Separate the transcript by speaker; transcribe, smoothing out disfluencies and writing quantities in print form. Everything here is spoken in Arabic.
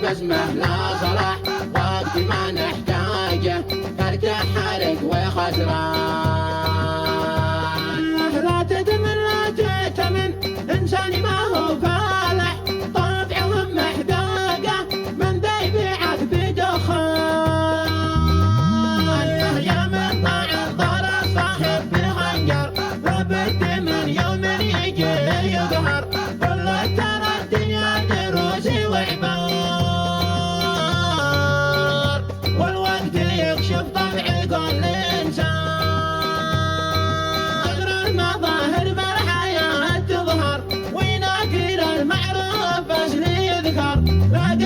Speaker 1: جسمه لا صلاح، وقت ما نحتاجه تركه حرق وخسران. لا تدمن لا تأتمن إنسان ما هو فالح، طبعهم محداقة من ذا يبيعك بدخان. يا من ضاع ضر الصاحب بالخنجر، لابد من يوم يجي يقهر. قل ترى الدنيا دروس وعبار، والوقت يكشف طبع كل إنسان. غير المظاهر بالحياة تظهر، ويناكر المعروف بس ليذكر. لقد